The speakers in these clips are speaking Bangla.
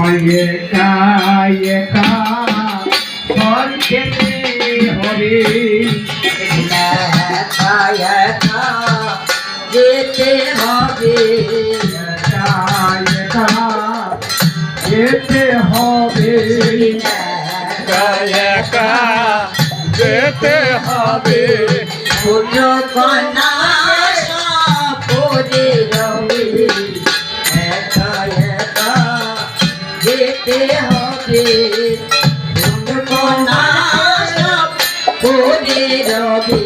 একা একা ফল খেতে হবে, একা একা যেতে হবে, একা একা যেতে হবে, একা একা যেতে হবে। পুজো কন্যা পরে রবে, একা একা যেতে হবে, পুজো কন্যা পরে রবে,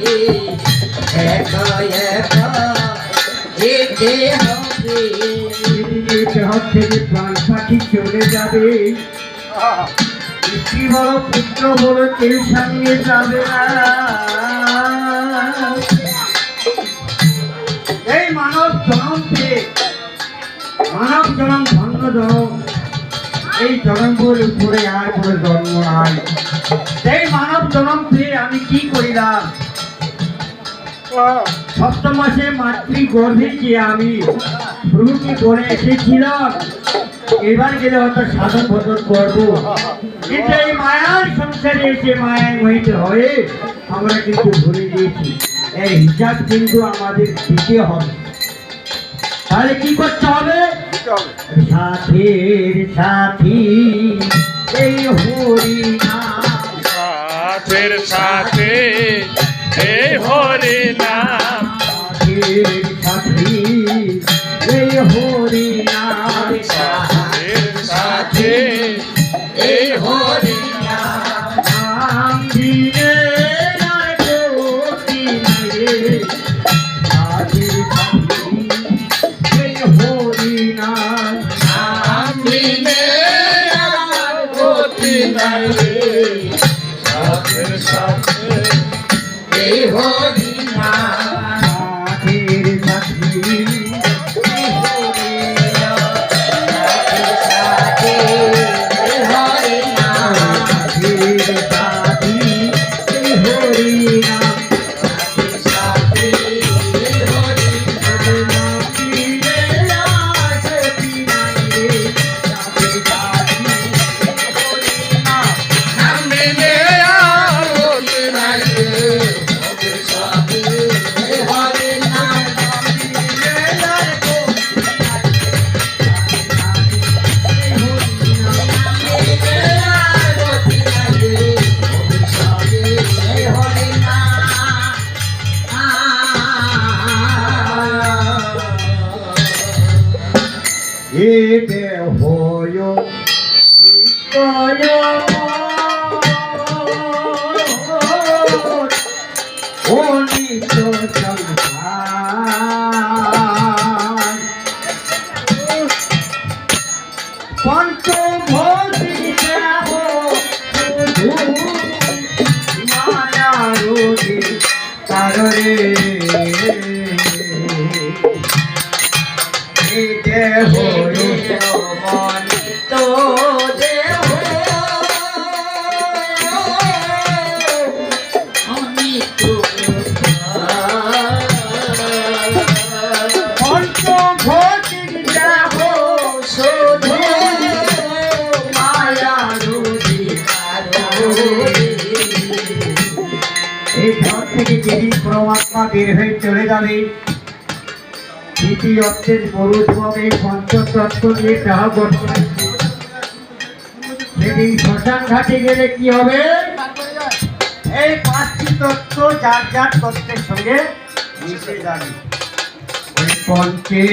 একা একা যেতে হবে। যেতে হচ্ছে যে প্রাণ পাখি চলে যাবে, স্ত্রী বড় পুত্র বড় কেউ সঙ্গে যাবে না। এই মানব জনম পেয়ে, মানব জনম ধন্য জনম, এই জনমের উপরে আর কোনো জন্ম নাই। এই মানব জনম পেয়ে আমি কি করিলাম? সপ্তম মাসে মাতৃগর্ভে যে আমি প্রভুকে করে এসেছিলাম, এবার গেলে হয়তো সাধন ভজন করবো, কিন্তু এই মায়ার সংসারে এসে মায়ায় মোহিত হয়ে আমরা কিন্তু ভুলে গিয়েছি। এই হিসাব কিন্তু আমাদের দিতে হবে। তাহলে কি করতে হবে? সাথীর সাথী এই হরি নাম, সাথের সাথে এই হরি নাম, সাথীর সাথী এই হরি নাম, সাথের সাথে এই হরি নাম। নাম দিলে আর গতি নাই, সাথীর সাথী এই হরি নাম, নাম নিলে আর গতি নাই, সাথের সাথে এই হরি নাম। সাথীর সাথী এই হরি নাম, সাথীর সাথী এই হরি নাম, নাম দিলে আর গতি নাই রে, সাথীর সাথী নাম নিলে আর গতি নাই রে, সাথের সাথে এই হরি নাম। এ দেহ নিত্যয় ও নিত্য সংসার, পঞ্চভূতি দেহ শুধু মায়ারূপী কারণে, এই দেহ মনিত দেহ অনিত, পঞ্চভূতির দেহ শুধু মায়ারূপী কারণে। এই ঘর থেকে যেদিন পরমাত্মা বের হয়ে চলে যাবে, দ্বিতীয় অর্থের মরুভূমি পঞ্চতত্ত্ব নিয়ে যাহা গঠন, সেদিন শ্মশান ঘাটে গেলে কি হবে? এই পাঁচটি তত্ত্ব যার যার তত্ত্বের সঙ্গে মিশে যাবে। ওই পঞ্চে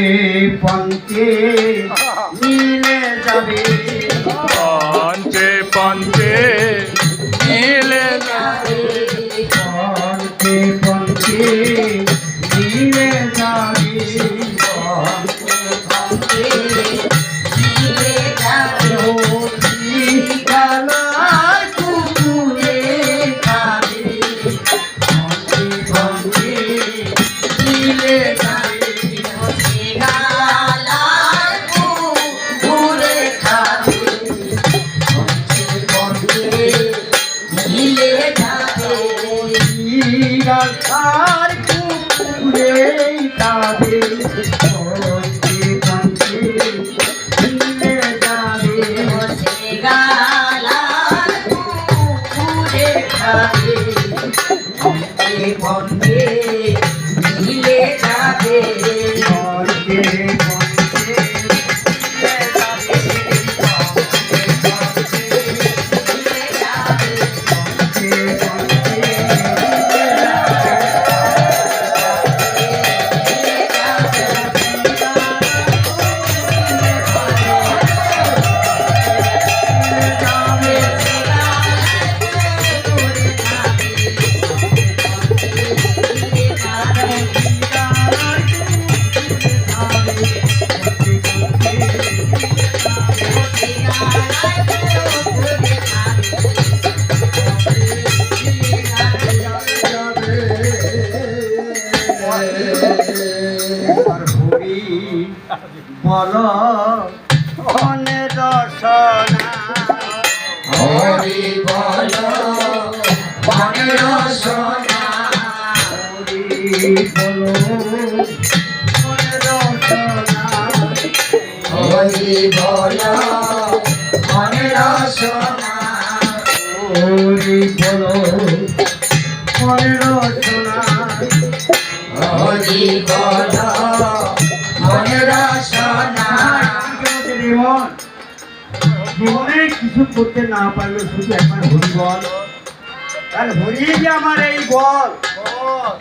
পঞ্চে মিলে যাবে, পঞ্চে পঞ্চে মিলে যাবে, পঞ্চে পঞ্চে মিলে যাবে, গালায় কুকুরে খাবে, পঞ্চে পঞ্চে মিলে যাবে, আর কুকুরে খাবে, পঞ্চে পঞ্চে মিলে যাবে, বলো মনে রসনা হরি বল মনের সোনা হরি বলো মনে রসনা হরি বল মনের সোনা হরি বলো মনে রসনা হরি বল মনের সোনা জীবনে কিছু করতে না পারলে শুধু একবার হরি বল, কারণ হরি যে আমার এই বল,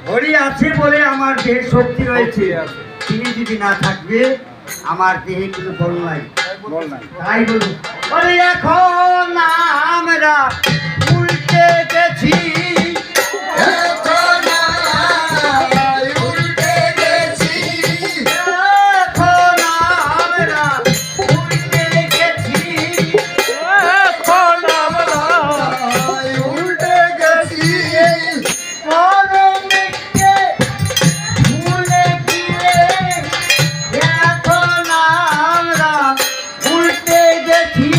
হরি আছে বলে আমার দেহে শক্তি রয়েছে। তিনি যদি না থাকবে আমার দেহে কোনো বল নাই। তাই বলুন বলে এখন আমরা উল্টে গেছি, এখন উল্টে গেছি এখন আমরা উল্টে গেছি, এখন আমরা উল্টে গেছি পরমেকে ভুলে গিয়ে এখন আমরা উল্টে গেছি।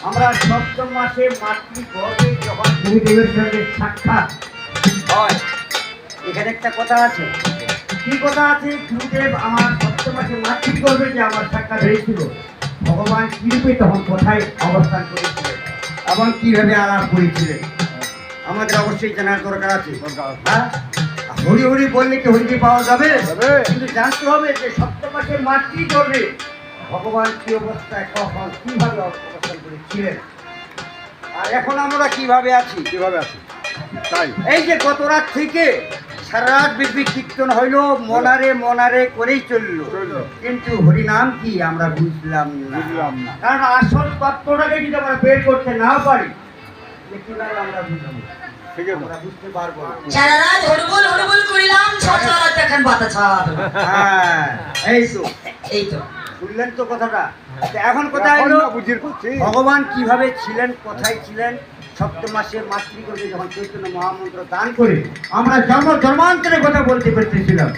আমরা সপ্তম মাসে মাতৃগর্ভে যখন গুরুদেবের সঙ্গে সাক্ষাৎ হয়, এখানে একটা কথা আছে। কি কথা আছে? গুরুদেব আমার সপ্তম মাসে মাতৃগর্ভে যে আমার সাক্ষাৎ হয়েছিল, ভগবান কিরূপে তখন কোথায় অবস্থান করেছিলেন এবং কিভাবে আলাপ করেছিলেন, আমাদের অবশ্যই জানার দরকার আছে। হ্যাঁ, হরি হরি বললে কি হরিকে পাওয়া যাবে? কিন্তু জানতে হবে যে সপ্তম মাসে মাতৃগর্ভে ভগবান কি অবস্থায় কখন কিভাবে অবস্থান করেছিলেন, আর এখন আমরা কিভাবে আছি। তাই এই যে গত রাত থেকে সারা রাত ব্যাপী কীর্তন হইল, মনারে মনারে করেই চললো, কিন্তু হরিনাম কি আমরা বুঝলাম না। কারণ আসল তত্ত্বটাকে যদি আমরা বের করতে না পারি তাহলে কিভাবে আমরা বুঝবো? আমরা বুঝতে পারবো না। সারা রাত হরবল করিলাম, সকাল এখন বাতা ছাড়। হ্যাঁ, এই তো শুনলেন তো কথাটা। তো এখন কোথায় হলো ভগবান কিভাবে ছিলেন, কোথায় ছিলেন? সপ্তম মাসে মাতৃগর্ভে যখন চৈতন্য মহামন্ত্র দান করে আমরা জন্মান্তরের কথা বলতে পারতেছিলাম,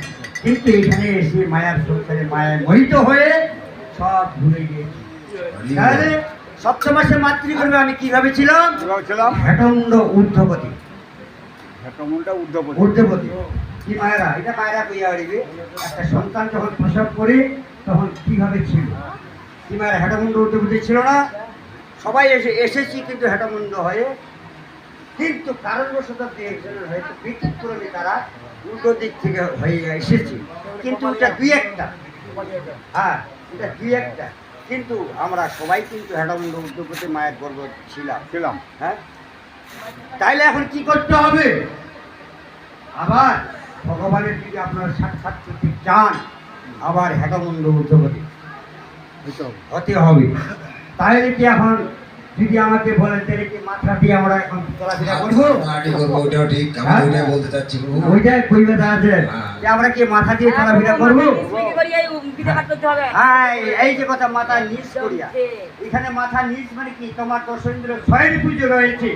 কিন্তু এখানে এসে মায়ার সংসারে মায়ায় মোহিত হয়ে সব ভুলে গিয়েছি। তাহলে সপ্তম মাসে মাতৃগর্ভে আমি কিভাবে ছিলাম? হেটমুণ্ড ঊর্ধ্বপতি। ঊর্ধ্বপতি কি মায়েরা, এটা মায়েরা কইয়া আড়িবে একটা সন্তান যখন প্রসব করে তখন কিভাবে ছিল। কি মায়েরা হেটমুণ্ড ঊর্ধ্বপতি ছিল না? সবাই এসেছি কিন্তু হেটমুণ্ড হয়ে, কিন্তু কারণবশত একজনের হয়তো ব্যতিক্রমে তারা উল্টো দিক থেকে হয়ে এসেছি, কিন্তু এটা দুই একটা। হ্যাঁ, এটা দুই একটা, কিন্তু আমরা সবাই কিন্তু হেটমুণ্ড ঊর্ধ্বপতি মায়ের গর্ভ ছিলাম। হ্যাঁ, তাইলে এখন কি করতে হবে? আবার ভগবানের যদি আপনারা সাক্ষাৎ করতে চান, আবার হেটমুণ্ড ঊর্ধ্বপতি হতে হবে। তাহলে কি এখন যদি আমাকে বলেন তাহলে কি মাথা দিয়ে আমরা এখন চলাফেরা করবো? ওটাও ঠিক, আমি ওটাই বলতে চাচ্ছি প্রভু। ওইটাই কইবাটা আছে যে আমরা কি মাথা দিয়ে চলাফেরা করবো? হ্যাঁ, এই যে কথা, মাথা নিচ করিয়া। এখানে মাথা নিচ মানে কি, তোমার দর্শনেন্দ্র ছয়ের পুজো রয়েছে,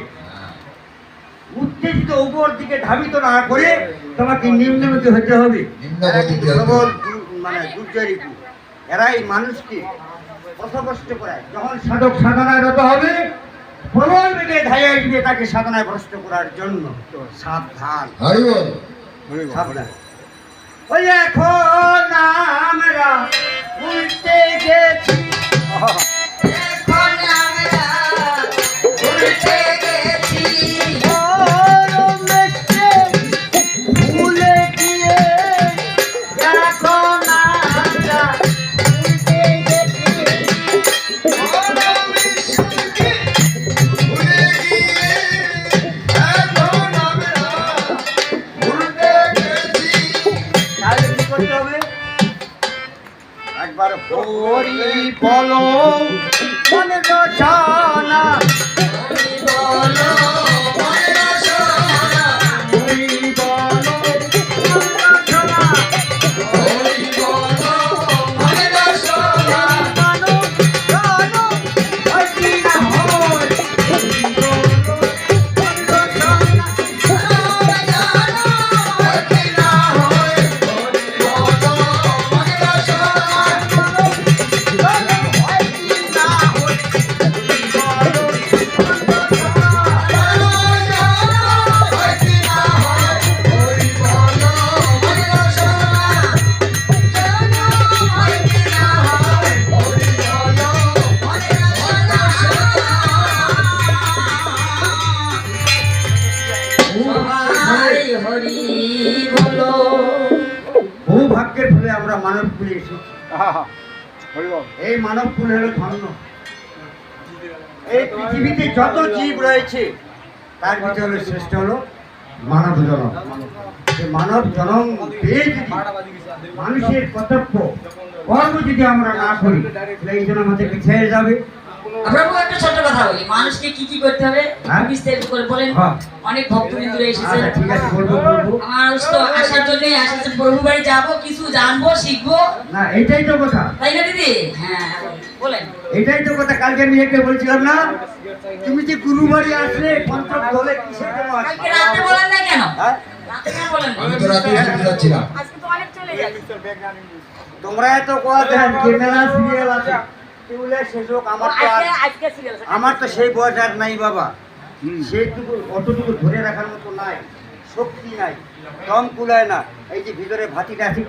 উত্তেজিত উপর দিকে ধাবিত না করে তোমাকে নিম্নমুখী হতে হবে। প্রবল মানে দুর্জরিপু, এরাই মানুষকে কষ্ট করায়। যখন সাধক সাধনায় রত হবে, প্রবল বেগে ধাই আসবে তাকে সাধনায় ভ্রষ্ট করার জন্য। সাবধান, হরি বল সাবধান। ওই এখন আমরা উল্টে গেছি, এখন আমরা উল্টে গেছি, পরমেশকে ভুলে গিয়ে এখন আমরা উল্টে গেছি। ভুলে গিয়ে এখন আমরা উল্টে গেছি। তাহলে কি করতে হবে? একবার হরি বলো মনে রচনা, হরি বলো মনের সোনা, হরি বলো মনে রচনা, হরি বল মনের সোনা মানুষ এই মানব কুল হলো ধন্য। এই পৃথিবীতে যত জীব রয়েছে তার ভিতরে হলো শ্রেষ্ঠ হলো মানব জনম। এই মানব জনম পেয়ে যদি মানুষের কর্তব্য কর্ম যদি আমরা না করি তাহলে এই জন্য আমাদের পিছিয়ে যাবে। প্রভু একটা ছোট কথা বলি, মানুষকে কি কি করতে হবে হ্যাঁ? বিস্তারিত করে বলেন। হ্যাঁ। অনেক ভক্তবৃন্দরা এসেছে, আচ্ছা ঠিক আছে, বলবো বলবো। মানুষ তো আসার জন্যই আসছে, প্রভু বাড়ি যাবো, কিছু জানবো, শিখবো, না এটাই তো কথা, তাই না দিদি? হ্যাঁ বলেন। এটাই তো কথা। কালকে আমি একে বলছিলাম না, তুমি যে গুরু বাড়ি আসলে পঞ্চম দলে কিসের জন্য আসলে? কালকে রাতে বলেন না কেন? হ্যাঁ? রাতে কেন বলেন না? আমি তো রাতে শুনতে যাচ্ছিলাম। আজকে তো অনেক চলে যাচ্ছে। তোমরা এত কথা দেন যে মেলা সিরিয়াল আছে এগুলো শেষ হোক। আমার তো আর আজকে সিরিয়াল আমার তো সেই বয়স আর নাই বাবা, সেইটুকু অতটুকু ধরে রাখার মতো নাই, শক্তি নাই, দম কুলায় না। এই যে ভিতরে ভাতিটা আছে,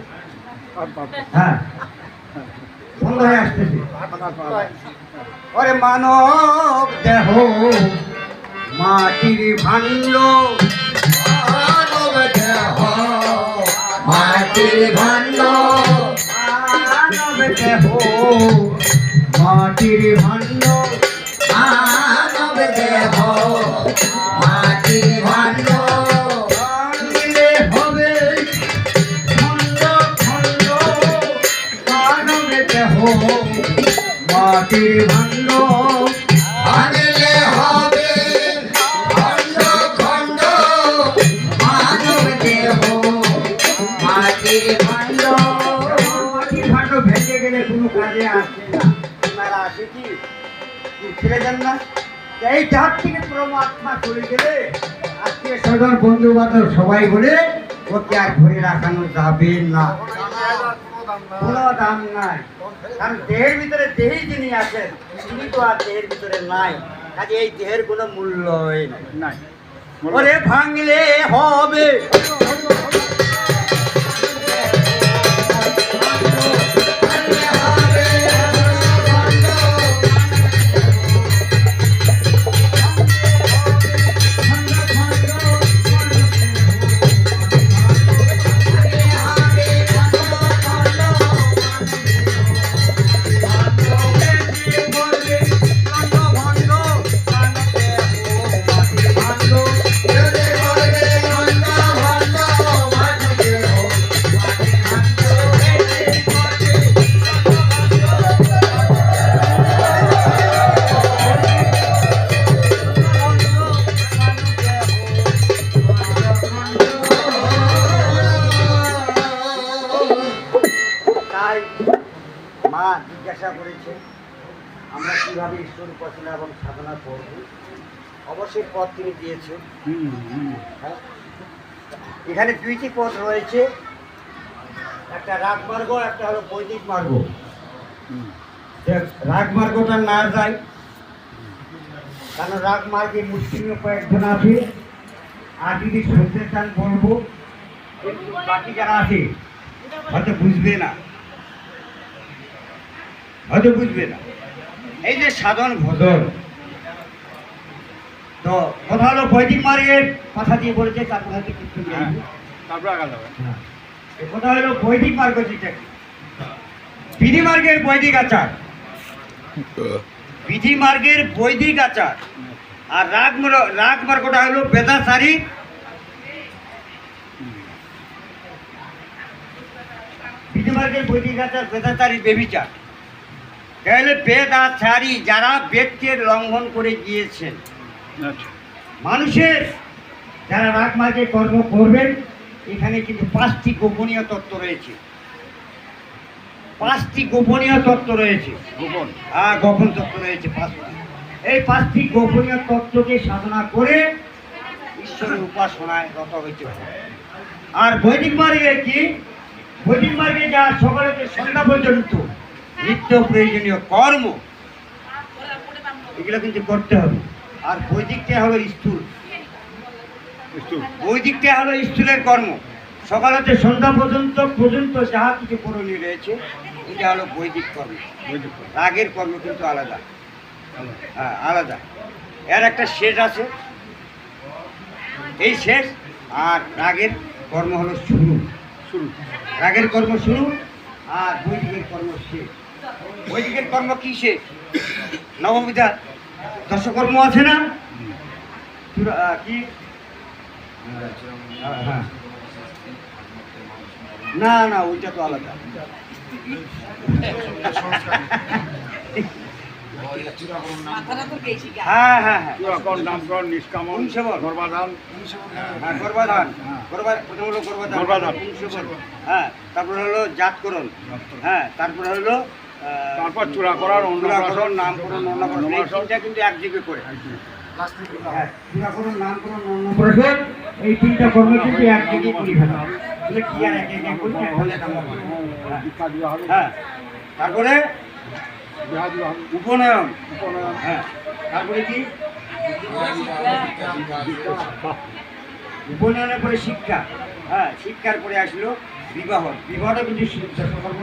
হ্যাঁ বন্ধ হয়ে আসতেছে। ওরে মানব দেহ মাটির ভাণ্ড, মানব দেহ মাটির ভাণ্ড, মানব দেহ মাটির ভাণ্ড, মানব দেহ মাটির ভাণ্ড, ভাঙলে হবে খণ্ড খণ্ড, মানব দেহ মাটির ভাণ্ড, ভাঙলে হবে খণ্ড খণ্ড, মানব দেহ মাটির ভাণ্ড। মাটির ভাণ্ড ভেঙে গেলে কোনো কাজে আসে না। আপনারা আসে কি ছেড়ে যান না? এই জাত থেকে পরমাত্মা চলে গেলে আত্মীয় স্বজন বন্ধু বান্ধব সবাই বলে ওকে আর ঘরে রাখানো যাবে না, কোনো দাম নাই। কারণ দেহের ভিতরে দেহি যিনি আছেন তিনি তো আর দেহের ভিতরে নাই, কাজে এই দেহের কোনো মূল্যই নাই। ওরে ভাঙলে হবে তাই মা জিজ্ঞাসা করেছে আমরা কিভাবে ঈশ্বর উপাসনা এবং সাধনা করব। অবশ্যই পথ তিনি দিয়েছে। হ্যাঁ? এখানে দুইটি পথ রয়েছে, একটা রাগ মার্গ, একটা হলো বৈদিক মার্গ। রাগ মার্গটা না যায়, কারণ রাগ মার্গে মুসলিমও কয়েকজন আছে। আর যদি শুনতে চান বলবো, কিন্তু বাকি যারা আছে হয়তো বুঝবে না, হয়তো বুঝবে না। এই যে সাধন ভজন, তো কথা হলো বৈদিক মার্গের কথা দিয়ে বলেছে, তারপর হয়তো কিছু কথা হলো বৈদিক মার্গ যেটা কি বিধি মার্গের বৈদিক আচার, বিধি মার্গের বৈদিক আচার। আর রাগ মার্গটা হলো বেদাচারী, বিধি মার্গের বৈদিক আচার বেদাচারী বেবিচার। তাহলে বেদাচারী যারা বেদকে লঙ্ঘন করে গিয়েছেন, মানুষের যারা রাগ মার্গে কর্ম করবেন, এখানে কিন্তু 5টি গোপনীয় তত্ত্ব রয়েছে, 5টি গোপনীয় তত্ত্ব রয়েছে, গোপন তত্ত্ব রয়েছে 5টি। এই 5টি গোপনীয় তত্ত্বকে সাধনা করে ঈশ্বরের উপাসনায় রত হইতে হবে। আর বৈদিক মার্গে কি, বৈদিক মার্গে যা সকালে সন্ধ্যা পর্যন্ত নিত্য প্রয়োজনীয় কর্ম, এগুলো কিন্তু করতে হবে। আর বৈদিকটা হলো স্থূল, বৈদিকটা হলো স্থূলের কর্ম। সকাল হতে সন্ধ্যা পর্যন্ত যাহা কিছু করণীয় রয়েছে, এটা হলো বৈদিক কর্ম। রাগের কর্ম কিন্তু আলাদা, হ্যাঁ আলাদা। এর একটা শেষ আছে, এই শেষ। আর রাগের কর্ম হলো শুরু, রাগের কর্ম শুরু আর বৈদিকের কর্ম শেষ। বৈদিকের কর্ম কি শেষ? নববিধা দশকর্ম আছে না? কি হ্যাঁ, না না ওইটা তো আলাদা। হ্যাঁ হ্যাঁ হ্যাঁ, চূড়াকরণ, নামকরণ, নিষ্কামন, পুংসবল। গর্ভাধান, হ্যাঁ, গর্ভাধান, প্রথম হলো গর্ভাধান, গর্ভাধান। পুংসবল, হ্যাঁ, তারপরে হলো জাতকরণ, হ্যাঁ, তারপরে হলো তারপর চূড়াকরণ, চূড়াকরণ, অন্নপ্রাশন, নামকরণ, অন্নপ্রাশন, এই অন্নপ্রাশন। তিনটা কিন্তু একযোগে করে। হ্যাঁ, চূড়াকরণ, নামকরণ, অন্নপ্রাশন, এই তিনটা কর্ম কিন্তু একযোগে করি ফেলা। তাহলে কি আর এক এক করে ফেলে দেওয়া হবে? দীক্ষা দেওয়া হবে, হ্যাঁ, তারপরে বিবাহ দেওয়া হবে, উপনয়ন, উপনয়ন, হ্যাঁ, তারপরে কি উপনয়নের পরে শিক্ষা, হ্যাঁ, শিক্ষার পরে আসলো বিবাহ। বিবাহটা কিন্তু দশকর্ম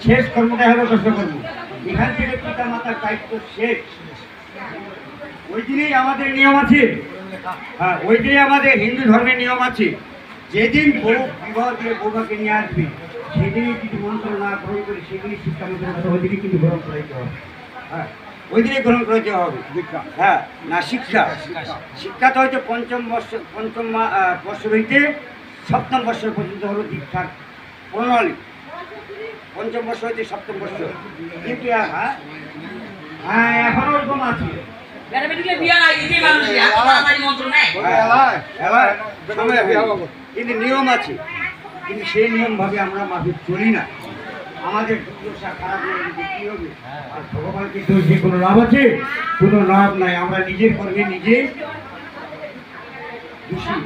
শেষ কর্মটা হলো দশকর্ম। এখান থেকে পিতা মাতার দায়িত্ব শেষ। ওই দিনেই আমাদের নিয়ম আছে, হ্যাঁ, ওই দিনে আমাদের হিন্দু ধর্মের নিয়ম আছে, যেদিন বউ বিবাহ দিয়ে বৌমাকে নিয়ে আসবে সেদিনই কিন্তু মন্ত্র না গ্রহণ করে সেদিনই শিক্ষা মন্ত্র ওই দিনে কিন্তু গ্রহণ করাইতে হবে। হ্যাঁ, ওই দিনে গ্রহণ করাইতে হবে দীক্ষা। হ্যাঁ, না শিক্ষা। শিক্ষা তো হয়তো পঞ্চম বর্ষ হইতে সপ্তম বর্ষ পর্যন্ত হলো দীক্ষার প্রণালী। পঞ্চম বর্ষ হইতে সপ্তম বর্ষ, কিন্তু হ্যাঁ হ্যাঁ এখনো ওরকম আছে। বেটা বেটিকে বিয়া নাই দিতে মানুষ এত তাড়াতাড়ি মন্ত্র নেয়। কিন্তু নিয়ম আছে, কিন্তু সেই নিয়ম ভাবে আমরা মাফিক চলি না। আমাদের দুর্দশা খারাপ হলে কিন্তু কি হবে? আর ভগবানকে দোষ দিয়ে কোনো লাভ আছে? কোনো লাভ নাই। আমরা নিজের কর্মে নিজে দোষী।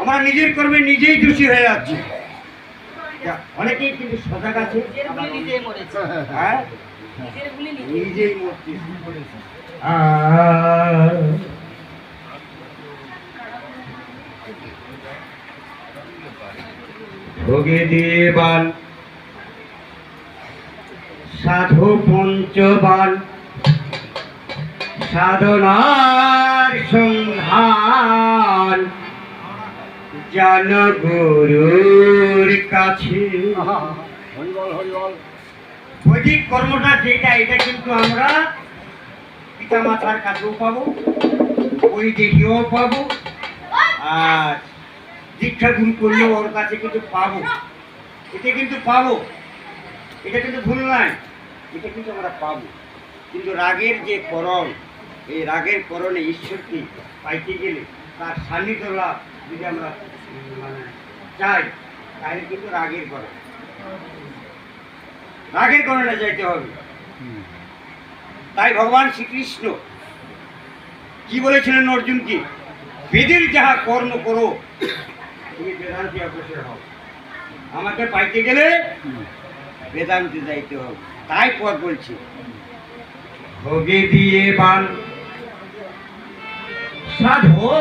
আমরা নিজের কর্মে নিজেই দোষী হয়ে যাচ্ছি। অনেকেই কিন্তু সজাগ আছে, নিজের বলে নিজে মরেছে। হ্যাঁ, নিজের বলে নিজে। নিজেই মরছি। ভোগে দেবান সাধু পঞ্চবান সাধনার সন্ধান জান গুরুর কাছে। হরিবল, হরিবল, বৈদিক কর্মটা যেটা, এটা কিন্তু আমরা পিতা মাতার কাছেও পাবো, ওই দেখিও পাবো, আর দীক্ষা গুরু করলেও ওর কাছে কিন্তু পাবো। এটা কিন্তু পাবো, এটা কিন্তু ভুল নয়, এটা কিন্তু আমরা পাবো। কিন্তু রাগের যে করণ, এই রাগের করণে ঈশ্বরকে পাইতে গেলে তার সান্নিধ্য লাভ যদি আমরা মানে চাই, তাহলে কিন্তু রাগের করণ, রাগের করণে যাইতে হবে। তাই ভগবান শ্রীকৃষ্ণ কি বলেছিলেন অর্জুনকে? বেদের যাহা কর্ম করো তুমি বেদান্তে অগ্রসর হও। আমাকে পাইতে গেলে বেদান্তে যাইতে হবে। তাই পর বলছি, ভোগে দিয়ে বান সাধো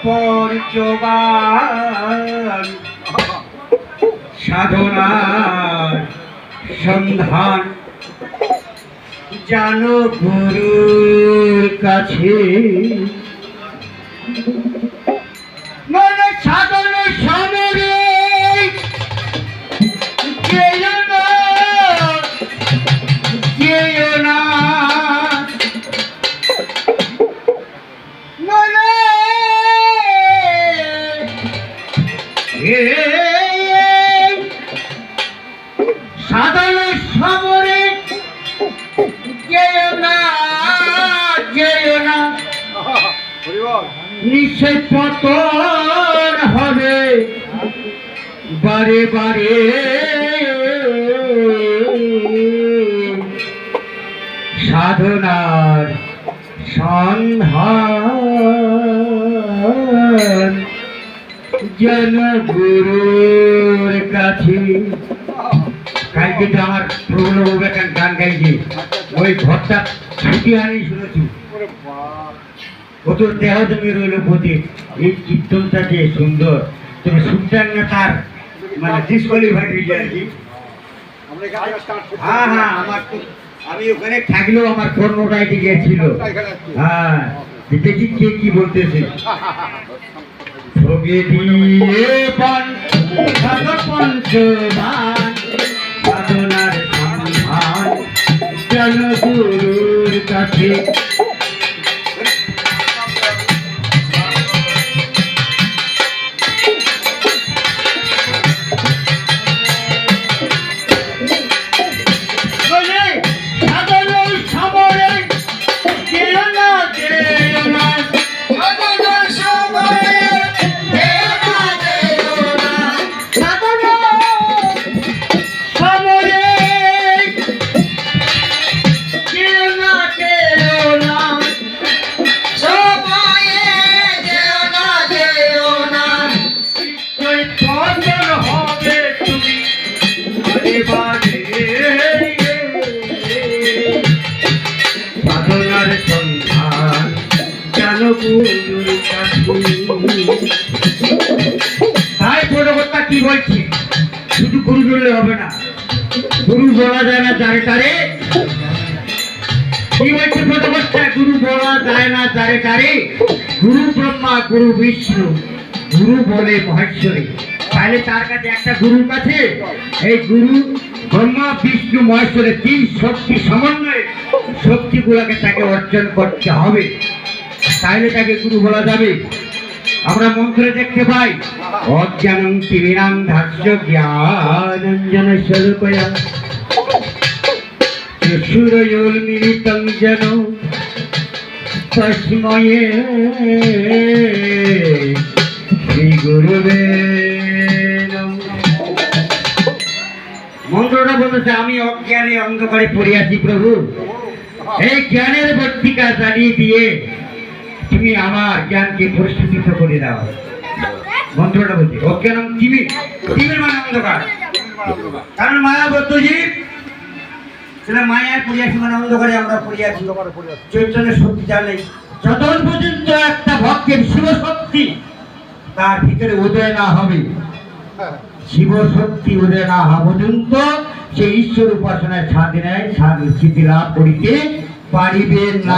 পঞ্চবান সাধনার সন্ধান জানো গুরুর কাছে। মানে সাধন সমরে যেও না, যেও না, মানে সাধন সমরে যেও না, যেও না, হরিবল, নিশ্চয় পতন হবে বারে বারে। সাধনার সন্ধান যেন গুরুর কাছে। কালকে তো আমার প্রবল একটা গান গাইছে, ওই ঘরটা ছুটি আনি শুনেছি। ওরে বাপ, ও তোর দেহ তুমি রইল বোধে। এই কীর্তনটা যে সুন্দর, তুমি শুনতেন না তার মানে ডিসকোয়ালিফাই হয়ে যায় আর কি। আমরা এখান থেকে start করছি। হ্যাঁ হ্যাঁ, আমার তো আমি ওখানে থাকলেও আমার কর্ণটাই গিয়েছিল। এখানে আসছি। হ্যাঁ, দেখি কে কি বলতেছে। ভোগে দিয়ে পান পঞ্চমান সাধনার সন্ধান যেন গুরুর কাছে সাধনার সন্ধান কেন গুরুর কাছে। তাই প্রণবতা কি বলছি, শুধু গুরু বললে হবে না, গুরু বলা যায় না যারে তারে। কি বলছে প্রণবতা, গুরু বলা যায় না যারে তারে। গুরু ব্রহ্মা, গুরু বিষ্ণু, গুরু বলে মহেশ্বরী। তাহলে তার কাছে একটা গুরুর কাছে এই গুরু ব্রহ্মা বিষ্ণু মহেশ্বরের তিন শক্তি সমন্বয়ে শক্তিগুলোকে তাকে অর্জন করতে হবে, তাহলে তাকে গুরু বলা যাবে। আমরা মন্ত্রে দেখতে পাই অজ্ঞানং তিমিরাং ধাস্য জ্ঞানাঞ্জন স্বরূপয়া চক্ষুরয়োর্মিলিতং যেন তস্ময়ে শ্রী গুরুবে নমঃ। মন্ত্রটা বলেছে, আমি অজ্ঞানে অন্ধকারে পড়িয়াছি প্রভু, এই জ্ঞানের বর্তিকা জ্বালিয়ে দিয়ে তুমি আমার জ্ঞানকে পরিস্ফুটিত করে দাও। মন্ত্রটা বলছে অজ্ঞানম তিমির, তিমির মানে অন্ধকার, কারণ মায়াবদ্ধ জীব, সেটা মায়ায় পড়িয়াছি মানে অন্ধকারে আমরা পড়িয়াছি। চৈতন্যের শক্তি জানে যতক্ষণ পর্যন্ত একটা ভক্তের শিব শক্তি তার ভিতরে উদয় না হবে, শিব শক্তি উদয় না হওয়া পর্যন্ত সে ঈশ্বর উপাসনায় সাধনায় সিদ্ধি লাভ করিতে পারিবে না।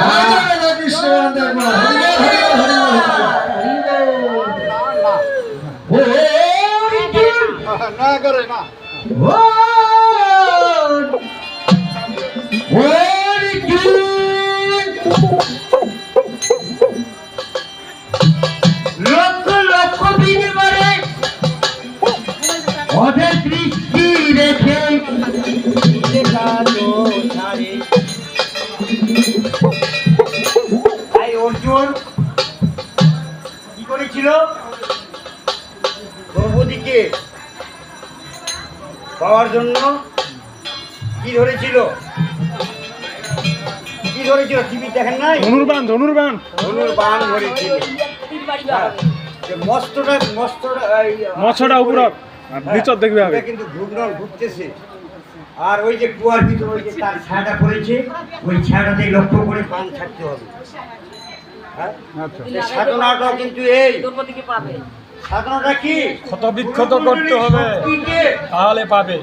লক্ষ লক্ষ বিনিময়ে অধের দৃষ্টি রেখে অর্জুন কি করেছিল, দ্রৌপদীকে পাওয়ার জন্য কি ধরেছিল, কি ধরেছিল টিভি দেখেন নাই, ধনুর্বাণ ধনুর্বাণ ধনুর বাণ ধরেছিল। মৎস্যটা উপর নিচত দেখবে হবে, কিন্তু ঘূর্ণন ঘুরতেছে, আর ওই যে কুয়ার ভিতরে ওই যে তার ছায়াটা পড়েছে, ওই ছায়াটাতে লক্ষ্য করে বাণ ছাড়তে হবে। সাধনাটা কিন্তু এই সাধনাটা কি ক্ষত বিক্ষত করতে হবে, তাহলে পাবে।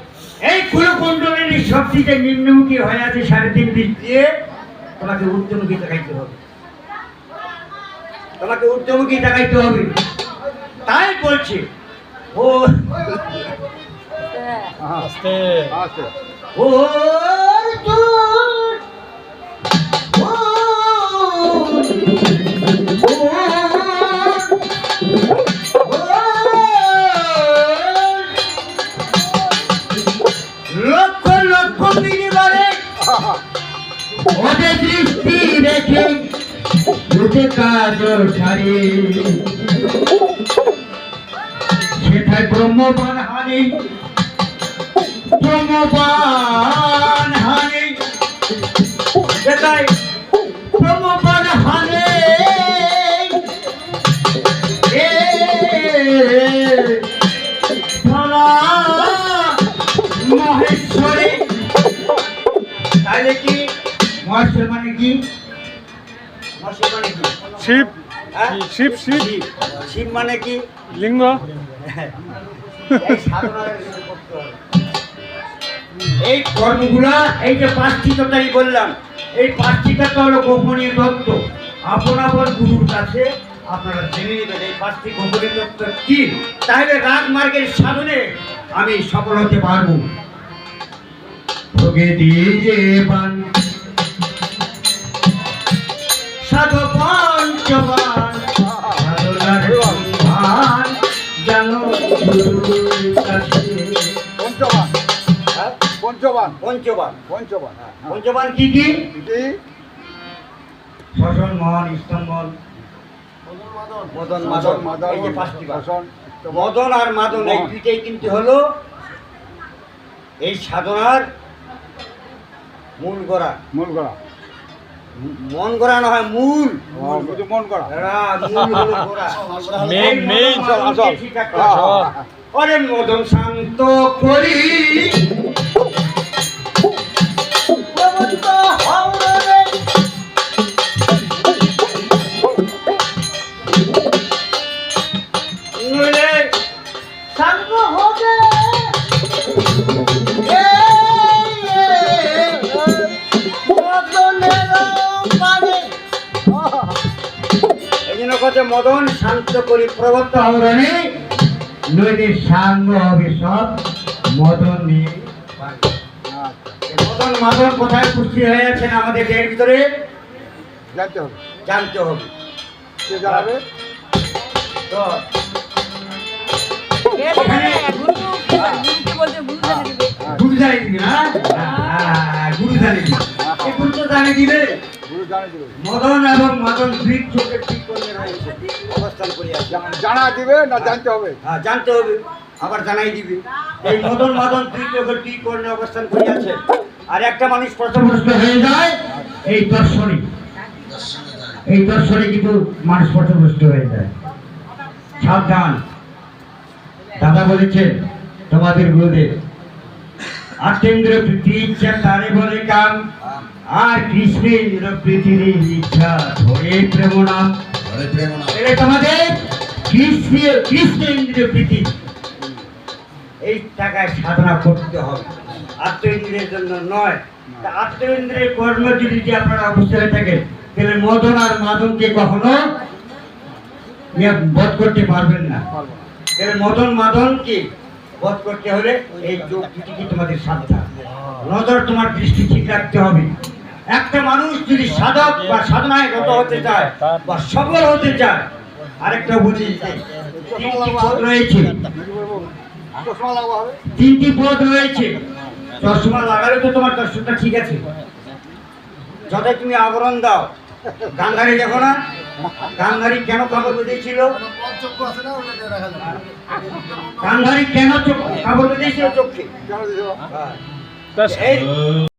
এই কুলকুণ্ডলের শক্তিতে নিম্নমুখী হয়ে আছে 3.5 দিক দিয়ে, তোমাকে ঊর্ধ্বমুখী দেখাইতে হবে, তোমাকে ঊর্ধ্বমুখী দেখাইতে হবে। তাই বলছে ও আস্তে ও লক্ষ লক্ষ বিনিময়ে ওদের দৃষ্টি রেখে দুটো কাজ সারে, সেটাই ব্রহ্মবান হানি, ব্রহ্মবান হানি, সেটাই ব্রহ্মবান হানি। মহেশ্বরী, তাহলে কি মহেশ্বর মানে কি, মহেশ্বর মানে কি, শিব হ্যাঁ? শিব শিব শিব মানে কি লিঙ্গ। এই সাধনার কিছু করতে হবে। এই কর্মগুলা, এই যে 5টি কথাই বললাম, এই 5টি কথা হলো গোপনীয় তত্ত্ব। আপন আপন গুরুর কাছে আপনারা জেনে নেবেন এই 5টি গোপনীয় তত্ত্ব কি, তাহলে রাজমার্গের সাধনে আমি সফল হতে পারবো। ভোগে দিয়ে পান সাধু পঞ্চবান সাধনার সন্ধান জানো গুরুর কাছে। পঞ্চবান, হ্যাঁ? পঞ্চবান, পঞ্চবান, পঞ্চবান, হ্যাঁ, হ্যাঁ। পঞ্চবান কি কি? কি? শ্বসন মন, স্তম্ভন, মদন মাদন, মাদন, এই যে 5টি বান। শাসন, মদন আর মাদন এই দুইটাই কিন্তু হলো এই সাধনার মূল গোড়া। মূল করা, মন গোড়া না হয় মূল, শুধু মন করা। মূল হলো গোড়া। মেইন, এই মদন চল, মাদনকে আসল। ঠিক রাখতে হবে। ওরে মদন শান্ত করি প্রবন্ধ হাওড়ে। নইলে সাঙ্গ হবে এই জন্য কথা মদন শান্ত করি প্রবদ্ধ আবরণে, নইলে সাঙ্গ হবে সব মদন নিয়ে। এই মদন মাদন কোথায় পুষ্টি হয়ে আছেন আমাদের দেহের ভিতরে জানতে হবে। জানতে হবে। কে জানাবে? তো গুরু জানিয়ে দিবে না, গুরু জানিয়ে দিবে। এই গুরু তো জানিয়ে দিবে। গুরু জানিয়ে দিবে। মদন এবং মাদন দুই চোখের ঠিক করলে রয়েছে অবস্থান করিয়াছে। জানা দিবে না জানতে হবে? হ্যাঁ, জানতে হবে, আবার জানাই দিবে। এই মদন মাদন দুই চোখের ঠিক করলে অবস্থান করিয়াছে। আর একটা মানুষ পথভ্রষ্ট হয়ে যায় এই দর্শনে, এই দর্শনে কিন্তু মানুষ পথভ্রষ্ট হয়ে যায়। সাবধান। দাদা বলেছেন তোমাদের গুরুদেব, আত্মেন্দ্র প্রীতি ইচ্ছা তারে বলে কাম, আর কৃষ্ণেন্দ্র প্রীতির ইচ্ছা ধরে প্রেম নাম। এটা তোমাদের কৃষ্ণেন্দ্র প্রীতি, এই টাকায় সাধনা করতে হবে, আত্মেন্দ্রের জন্য নয়। তা আত্মেন্দ্রের কর্ম যদি আপনারা অবস্থা হয়ে থাকেন, তাহলে মদন আর মাদনকে কখনো বধ করতে পারবেন না। পারবো না। তাহলে মদন মাদনকে বধ করতে হলে এই যোগ দুটিকে তোমাদের সাবধান, নজর তোমার দৃষ্টি ঠিক রাখতে হবে। একটা মানুষ যদি সাধক বা সাধনায় রত হতে চায় বা সফল হতে চায়, আরেকটা বুঝি যে 3টি পদ রয়েছে, চশমা লাগা হবে। 3টি পদ রয়েছে। চশমা লাগালে তো তোমার দর্শনটা ঠিক আছে, যতই তুমি আবরণ দাও। গান্ধারী দেখো না, গান্ধারী কেন কাপড় বেঁধেছিল? গান্ধারী কেন কাপড় বেঁধেছিল চোখে? জানা দিতে হবে। এই